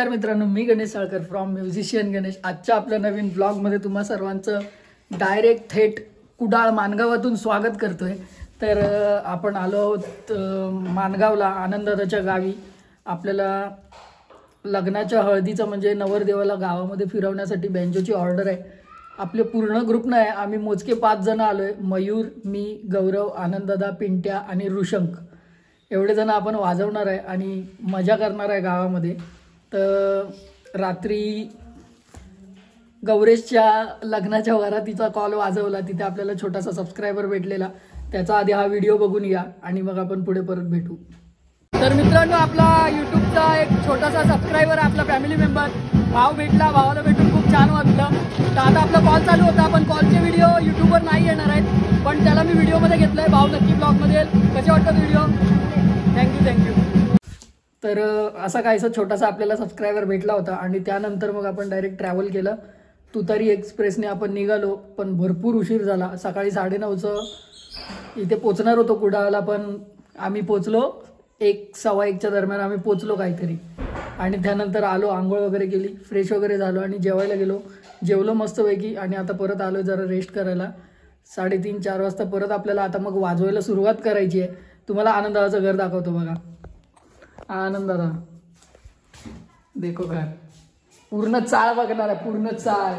नमस्कार मित्रांनो, मी Ganesh Salkar from musician Ganesh. आजच्या आपल्या नवीन ब्लॉगमध्ये तुम्हा सर्वांचं डायरेक्ट थेट कुडाळ मानगावातून स्वागत करतोय। तर आपण आलो आहोत मानगावला, आनंददाच्या गावी। आपल्याला लग्नाच्या हळदीचं म्हणजे नवरदेवाला गावामध्ये फिरवण्यासाठी बँजोची ऑर्डर आहे। आपले पूर्ण ग्रुप नाही, आम्ही मोजके 5 जण आलोय। मयूर, मी, गौरव, आनंददा, पिंट्या आणि ऋषंक एवढे जण आपण वाजवणार आहे आणि मजा करणार आहे गावामध्ये। तर रात्री गौरेशच्या लग्नाच्या वरातीचा कॉल वाजवला, तिथे आपल्याला छोटासा सबस्क्रायबर भेटलेला। त्याचा आधी हा व्हिडिओ बघून या आणि मग आपण पुढे परत भेटू। तर मित्रांनो, आपला यूट्यूबचा एक छोटासा सबस्क्रायबर, आपला फॅमिली मेंबर भाव भेटला। भावाला भेटून खूप छान वाटलं। तर आता आपला कॉल चालू होता, पण कॉलचे व्हिडिओ यूट्यूबवर नाही येणार आहेत, पण त्याला मी व्हिडिओमध्ये घेतलंय। भाव नक्की ब्लॉगमध्ये येईल। कसे वाटतं व्हिडिओ? थँक्यू। तर असा काहीसा छोटासा आपल्याला सबस्क्रायबर भेटला होता आणि त्यानंतर मग आपण डायरेक्ट ट्रॅव्हल केलं। तुतारी एक्सप्रेसने आपण निघालो, पण भरपूर उशीर झाला। सकाळी 9:30चं इथे पोचणार होतो कुडाळला, पण आम्ही पोचलो 1-1:15च्या दरम्यान आम्ही पोचलो काहीतरी। आणि त्यानंतर आलो, आंघोळ वगैरे केली, फ्रेश वगैरे झालो आणि जेवायला गेलो। जेवलो मस्तपैकी आणि आता परत आलो जरा रेस्ट करायला। 3:30-4 वाजता परत आपल्याला आता मग वाजवायला सुरुवात करायची आहे। तुम्हाला आनंदाचं घर दाखवतो बघा। आनंदाला देखो घर, पूर्ण चाळ बघणार आहे, पूर्ण चाळ।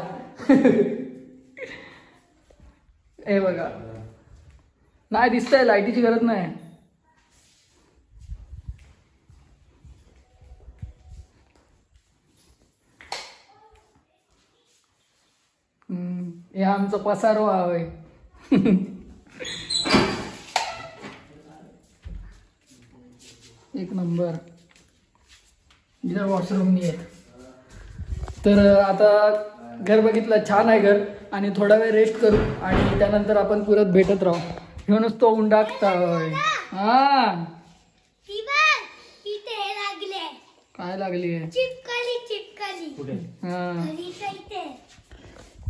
हे बघा, नाही दिसतंय, लाईटीची गरज नाही। हे आमचं पसारो आहे। एक नंबर, जिथं वॉशरूम नाही आहेत। तर आता घर बघितलं, छान आहे घर। आणि थोडा वेळ रेस्ट करू आणि त्यानंतर आपण परत भेटत राहू। घेऊनच तो उंडाकताय। हा, काय लागली आहे?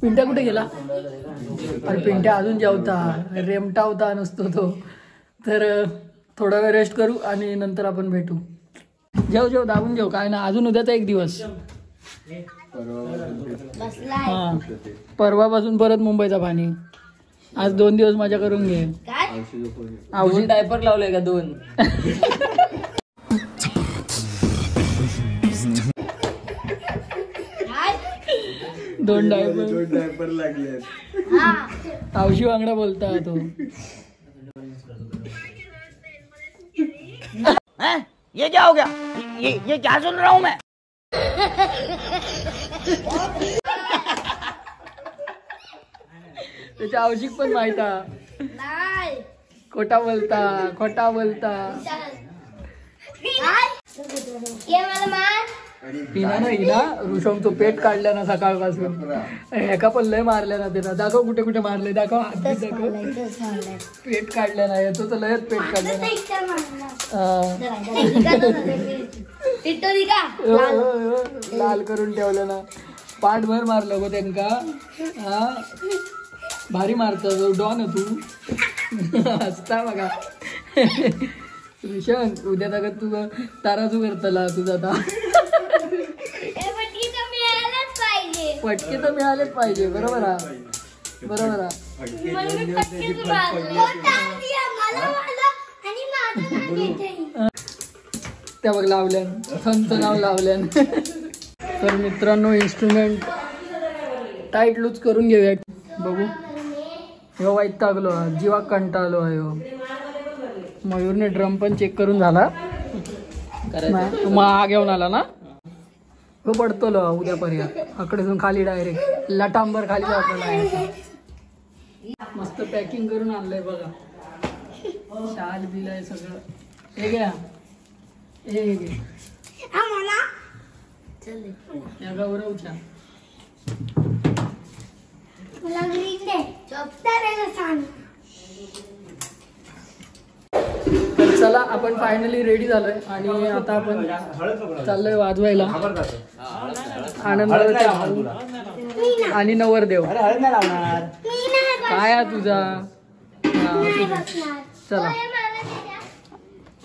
पिंट्या कुठे गेला? अरे पिंट्या अजून जेवता, रेमटा होता नुसतो तो। तर थोडा वेळ रेस्ट करू आणि नंतर आपण भेटू। जेव दाबून जेव, काय ना, अजून उद्याचा एक दिवस। हा, परवापासून परत मुंबईचा पाणी। आज 2 दिवस मजा करून घे। औषध डायपर लावलंय का? 2 डायपर लागले। औषधी वांगडा बोलता तो। ये क्या हो गया? ये क्या सुन रहा हूँ मैं? त्याच्या आवश्यक पण माहिता, खोटा बोलता। हिना ऋषम तो पेट काढल्या ना सकाळपासून। एका पण लय मारल्या ना त्याला। दाखव कुठे मारले, दाखव हात दाखव। पेट काढल्या ना याचं, तर लयच पेट काढलं ना। लाल करून ठेवलं ना, पाठभर मारलं गो त्यांका। हा, भारी मारत डॉन आहे तू। हसता बघा ऋषण, उद्या तक तू ताराजू करतला तुझा आता। पटके तर मिळालेच पाहिजे। बरोबर हा। त्या बघ लावल्यान, संत नाव लावल्यान। तर मित्रांनो, इन्स्ट्रुमेंट टाईट लूज करून घेऊया। बघू, ह्यो वैतागलो, जीवा कंटाळलो आहे। मयूरने ड्रम पण चेक करून झाला। तू हा घेऊन आला ना, तो पडतो उद्यापर्यंत। अकडेसून खाली डायरेक्ट लटांबर खाली आपल्याला। मस्त पॅकिंग करून आणलंय बघा, शाल बिल आहे सगळं। हे घ्या, हे घे या गौरवच्या। तर चला, आपण फायनली रेडी झालोय आणि आता आपण चाललोय वाजवायला। आनंदाचा आणि नवरदेव काय तुझा। चला,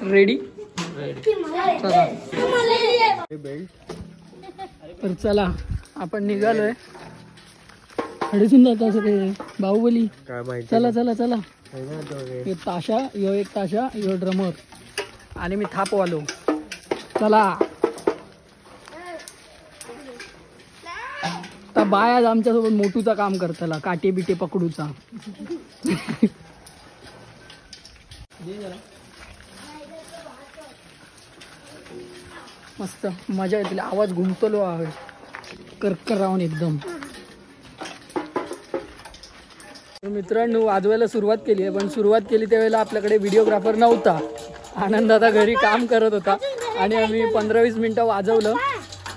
रेडी? चला। तर चला आपण निघालोय. हडीसून जातो असं ते बाहुबली. चला चला चला. हे ताशा, यो एक ताशा, यो ड्रमर आणि मी थापवालो. चला आता बाय आज आमच्यासोबत मोठूचा काम करताला, काटे बिटे पकडूचा. मस्त मजा येते. आवाज घुमतलो आहे करकर राहून एकदम. मित्रांनो वाजवायला सुरुवात केली आहे, पण सुरुवात केली त्यावेळेला आपल्याकडे व्हिडिओग्राफर नव्हता. आनंद आता घरी काम करत होता आणि आम्ही 15-20 मिनटं वाजवलं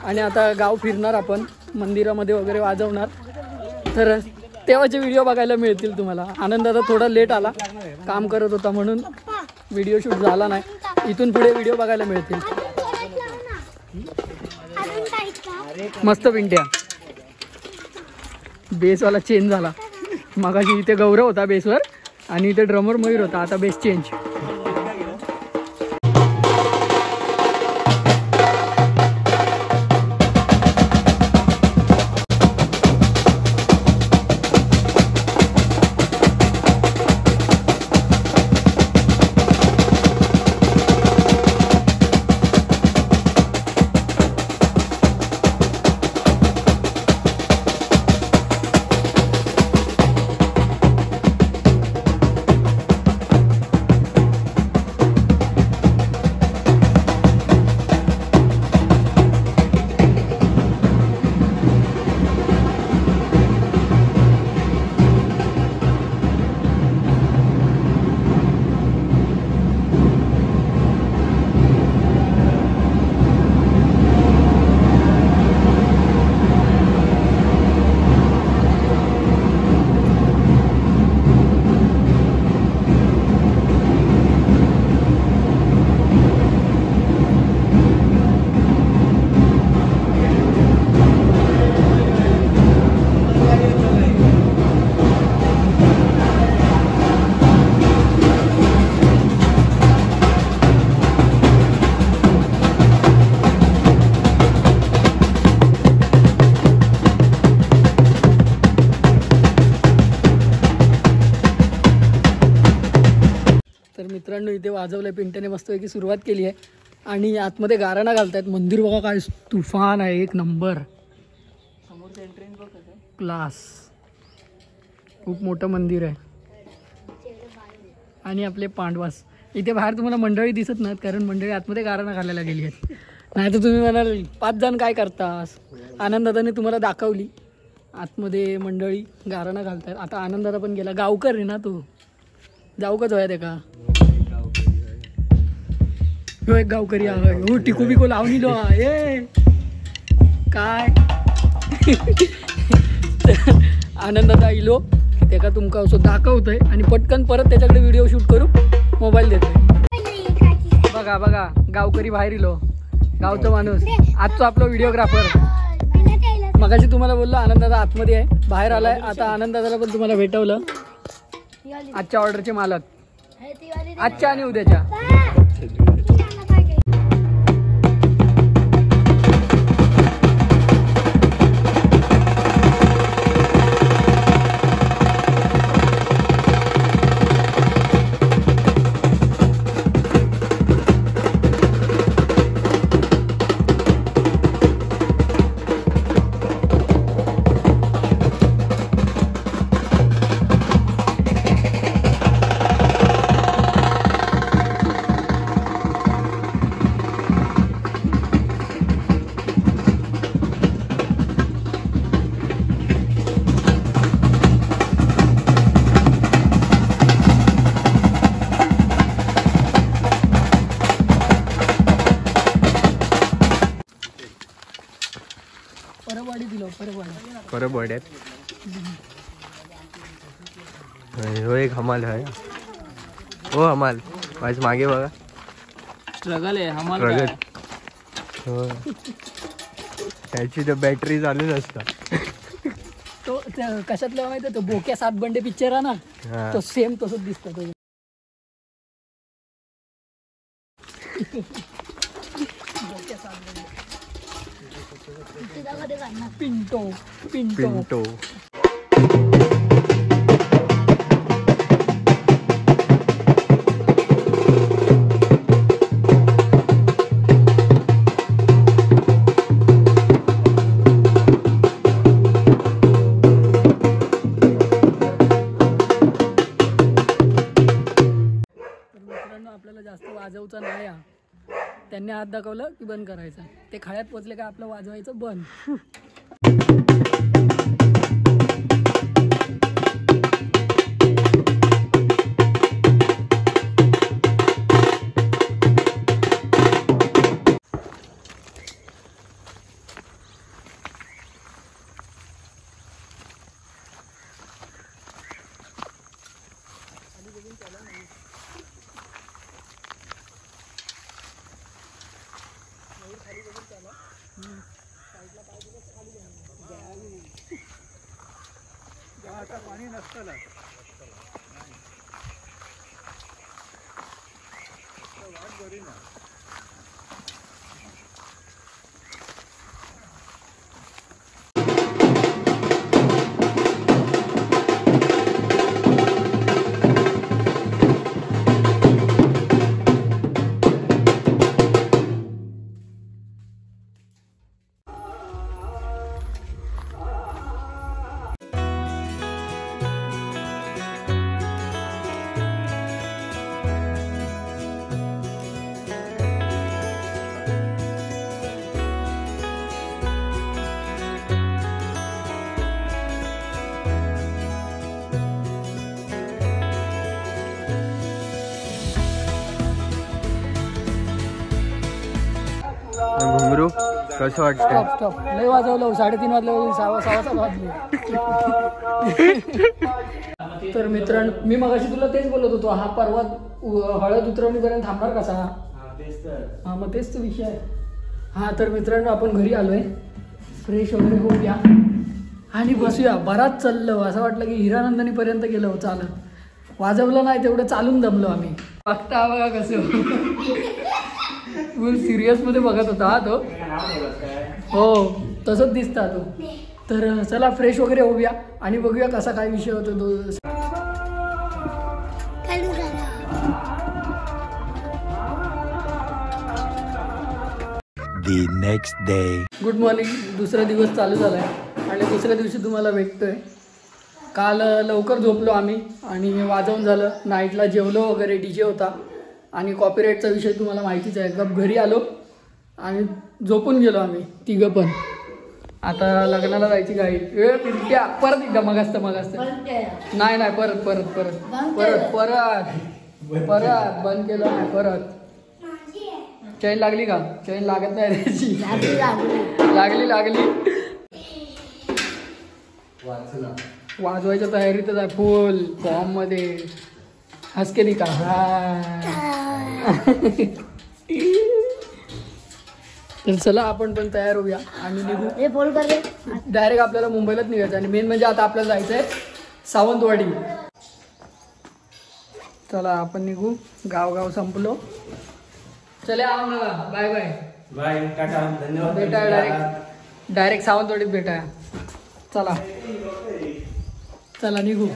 आणि आता गाव फिरणार आपण, मंदिरामध्ये वगैरे वाजवणार. तर तेव्हाचे व्हिडिओ बघायला मिळतील तुम्हाला. आनंद आता थोडा लेट आला, काम करत होता म्हणून व्हिडिओ शूट झाला नाही. इथून पुढे व्हिडिओ बघायला मिळतील. मस्त पिंट्या. बेसवाला चेंज झाला. मगाशी इथे गौरव होता बेसवर आणि इथे ड्रमर मयूर होता. आता बेस चेंज. तर मित्रांनो इथे वाजवलंय पिंट्याने, मस्तपैकी सुरुवात केली आहे आणि आतमध्ये गाराणा घालतायत. मंदिर बघा काय तुफान आहे, एक नंबर. क्लास. खूप मोठं मंदिर आहे. आणि आपले पांडवास इथे बाहेर तुम्हाला मंडळी दिसत नाहीत, कारण मंडळी आतमध्ये गाराणा घालायला गेली आहेत. नाही तर तुम्ही म्हणाल 5 जण काय करतास. आनंददादाने तुम्हाला दाखवली आतमध्ये मंडळी गाराणा घालतायत. आता आनंददादा पण गेला. गावकर आहे ना तू, जाऊ का जोया ते का. हो एक गावकरी आहे. हो टिको बिको लावून लो ए काय. आनंदाचा इलो ते का तुमका असं दाखवतोय आणि पटकन परत त्याच्याकडे व्हिडिओ शूट करू मोबाईल देतोय. बघा बघा गावकरी बाहेर इलो, गावचा माणूस. आजचा आपला व्हिडिओग्राफर. मगाशी तुम्हाला बोललो आनंदाचा आतमध्ये आहे, बाहेर आलाय. आता आनंदाला पण तुम्हाला भेटवलं. आजच्या ऑर्डरचे मालक, आजच्या आणि उद्याच्या. परबवाड्यात हो एक हमाल आहे. हो हमाल माझ्या मागे बघा. स्ट्रगल आहे हमाल. हो त्याची तर बॅटरी चालूच असतात. तो कशातला माहिती तो बोक्या 7 बंडे पिक्चर आहे ना, तो सेम तसंच दिसतो तो. बोक्या 7 बंडे पिंटो पिंटो पिंटो. आपल्याला जास्त वाजवचा नाही हा. त्यांनी हात दाखवलं की बंद करायचं. ते खळ्यात पोचले का आपलं वाजवायचं बंद. पाणी नसतं. घुंगरू कसं वाटतं? Stop stop. लय वाजवलं. 3:30 वाजले. 6:15 वाजले. तर मित्रांनो मी मगाशी तुला तेच बोलत होतो. हा पर्वत हळद उतरवणीपर्यंत थांबणार कसा? हा मग तेच तो विषय आहे. हा तर मित्रांनो आपण घरी आलोय. फ्रेश वगैरे होऊया आणि बसूया. बराच चाललो. असं वाटलं की हिरानंदनी पर्यंत गेलो चालत. वाजवलं नाही तेवढं चालून दमलो आम्ही. बघता बघा कसं फुल सिरियस मध्ये बघत होता हा तो. हो तसंच दिसता तो. तर चला फ्रेश वगैरे होऊया आणि बघूया कसा काय विषय होतो तो. The next day. Good morning. दुसरा दिवस चालू झाला आहे आणि दुसऱ्या दिवशी तुम्हाला भेटतोय. काल लवकर झोपलो आम्ही आणि वाजवून झालं. नाईटला जेवलो वगैरे. DJ होता आणि कॉपीराईटचा विषय तुम्हाला माहितीच आहे. गप घरी आलो आणि झोपून गेलो आम्ही तिघं पण. आता लग्नाला जायची गाडी. पिंट्या परत एकदा मग असतं नाही नाही परत परत परत परत परत परत बंद केलं नाही परत. चैन लागली का? चैन लागत नाही त्याची. लागली लागली. वाजवायच्या तयारीतच आहे फुल फॉर्म मध्ये. हसके दिका. तर चला आपण पण तयार होऊया आणि निघू. डायरेक्ट आपल्याला मुंबईलाच निघायचं. आणि मेन म्हणजे आता आपल्याला जायचं आहे सावंतवाडी. चला आपण निघू. गाव संपलो. चले आओ ना. बाय बाय बाय टाटा धन्यवाद. भेटा डायरेक्ट सावंतवाडीत भेटा. चला चला निघू.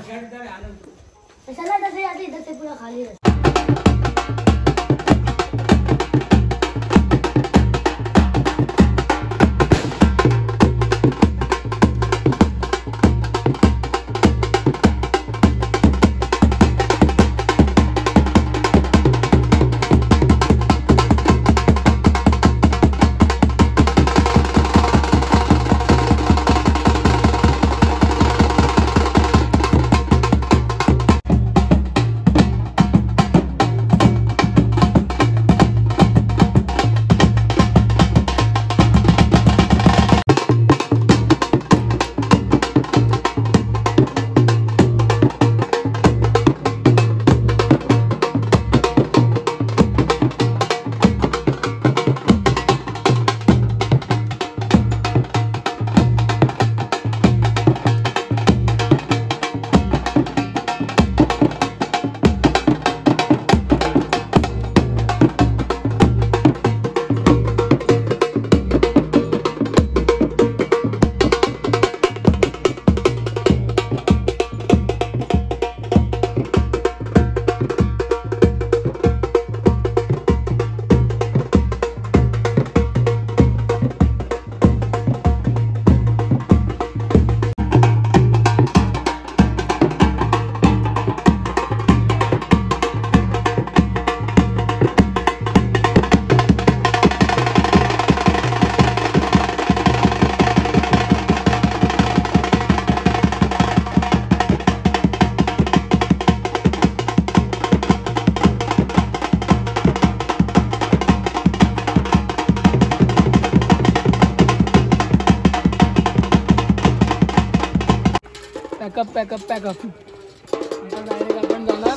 पॅकअप डायरेक्ट आपण जाणार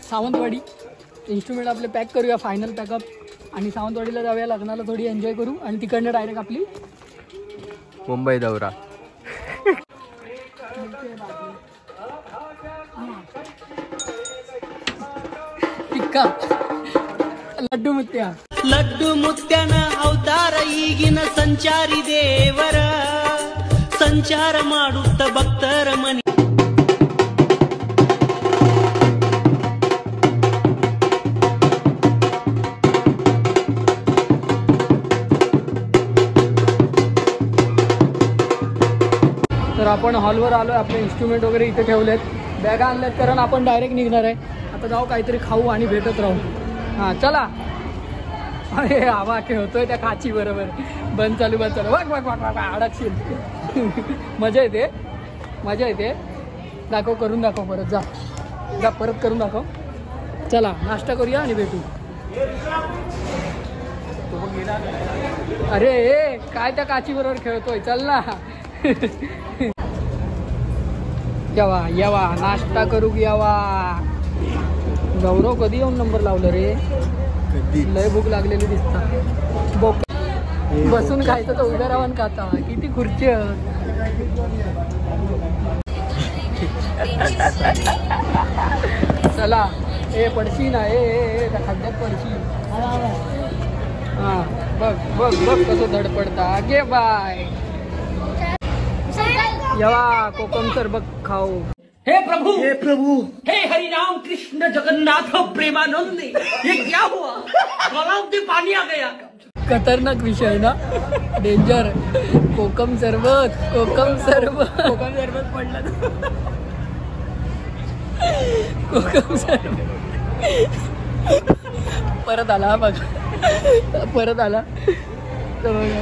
सावंतवाडी. इन्स्ट्रुमेंट आपले पॅक करूया फायनल पॅकअप आणि सावंतवाडीला जाऊया, लग्नाला थोडी एन्जॉय करू आणि तिकडनं डायरेक्ट आपली मुंबई दौरा. टिक्का लड्डू मुत्या लड्डू ಮುತ್ಯನ ಅವತಾರ ಈಗಿನ ಸಂಚಾರಿ ದೇವರ ಸಂಚಾರ ಮಾಡುತ್ತ ಭಕ್ತರ ಮನೆ. तर आपण हॉलवर आलो आहे. आपले इन्स्ट्रुमेंट वगैरे इथे ठेवलेत, बॅगा आणल्यात, कारण आपण डायरेक्ट निघणार आहे. आता जाऊ काहीतरी खाऊ आणि भेटत राहू. हां चला. अरे आवा खेळतोय त्या काची बरोबर. बंद चालू वाग वाग वाग वाग अडकशील. मजा येते, मजा येते. दाखव, करून दाखव, परत जा जा, परत करून दाखव. चला नाश्ता करूया आणि भेटू. अरे ए काय त्या काची बरोबर खेळतोय, चल ना. यावा यावा नाश्ता करू यावा. गौरव कधी येऊन नंबर लावलं रे, लय भूक लागलेली दिसता. बसून खायचं तर उभ्या राहून खाता. किती खुर्ची. चला ए पडशी ना, ए त्या खड्ड्यात पडशी. हा बघ बघ बघ कसं धडपडता. गे बाय. यावा कोकम सरबत खाऊ. हे प्रभु हे हरि राम कृष्ण जगन्नाथ प्रेमानंद, ये क्या हुआ? गलाव से पानी आ गया. खतरनाक विषय ना, डेंजर. कोकम सरबत, कोकम सरबत, कोकम सरबत पडलं. कोकम सरबत परत आला बघ, परत आला. तर बघा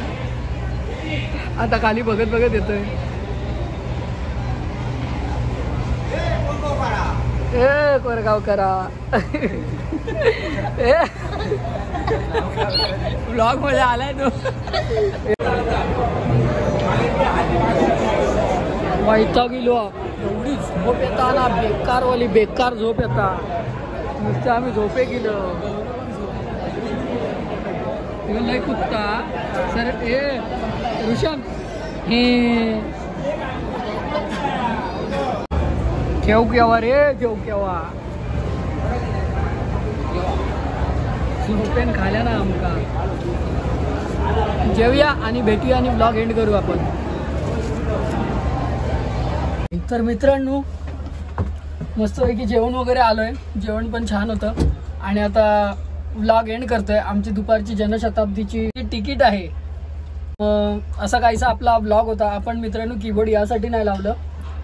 आता खाली बघत बघत येतोय. ए कोरगाव करा. ब्लॉग मध्ये आलाय तो. वैताग गेलो. एवढी झोप येता ना, बेकारवाली बेकार झोप येता. नुसतं आम्ही झोपे गेलो. लय कुत्ता सर. ए ऋषभ हे ठेव केव्हा रे, ठेव केव्हा. झोपेन खाल्या ना आमका. जेवूया आणि भेटूया आणि ब्लॉग एंड करू आपण. तर मित्रांनो मस्तपैकी जेवण वगैरे आलोय, जेवण पण छान होतं आणि आता ब्लॉग एंड करतोय. आमची दुपारची जनशताब्दीची तिकीट आहे. असा काहीसा आपला ब्लॉग होता. आपण मित्रांनो कीबोर्ड यासाठी नाही लावलं,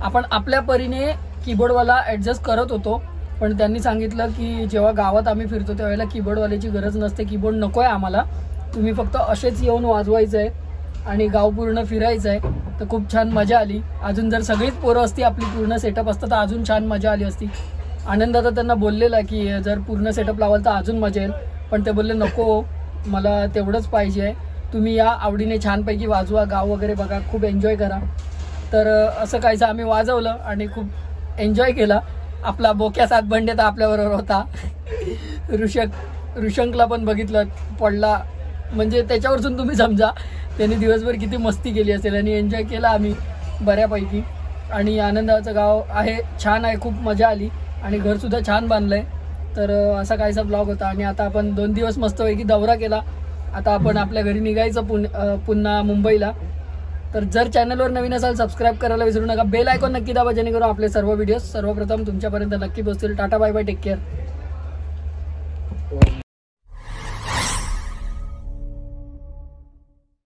आपण आपल्या परीने कीबोर्डवाला ॲडजस्ट करत होतो, पण त्यांनी सांगितलं की जेव्हा गावात आम्ही फिरतो त्यावेळेला कीबोर्डवाल्याची गरज नसते, कीबोर्ड नको आहे आम्हाला, तुम्ही फक्त असेच येऊन वाजवायचं आहे आणि गाव पूर्ण फिरायचं आहे. तर खूप छान मजा आली. अजून जर सगळीच पोरं असती, आपली पूर्ण सेटअप असतं तर अजून छान मजा आली असती. आनंद आता त्यांना बोललेला की जर पूर्ण सेटअप लावाल तर अजून मजा येईल, पण ते बोलले नको, मला तेवढंच पाहिजे आहे, तुम्ही या आवडीने छानपैकी वाजवा, गाव वगैरे बघा, खूप एन्जॉय करा. तर असं काहीसं आम्ही वाजवलं आणि खूप एन्जॉय केला. आपला बोक्या सात बंडे तर आपल्याबरोबर होता. ऋषंकला पण बघितलं पडला, म्हणजे त्याच्यावरसून तुम्ही समजा त्यांनी दिवसभर किती मस्ती केली असेल आणि एन्जॉय केला आम्ही बऱ्यापैकी. आणि आनंदाचं गाव आहे, छान आहे, खूप मजा आली आणि घरसुद्धा छान बांधलं आहे. तर असा काहीसा ब्लॉग होता आणि आता आपण 2 दिवस मस्तपैकी दौरा केला. आता आपण आपल्या घरी निघायचं पुन्हा मुंबईला. तर जर चॅनलवर नवीन असाल सबस्क्राईब करायला विसरू नका, बेल आयकॉन नक्की दाबा जेणेकरून आपले सर्व व्हिडिओज सर्वप्रथम तुमच्यापर्यंत नक्की पोहोचतील. Tata bye bye, take care.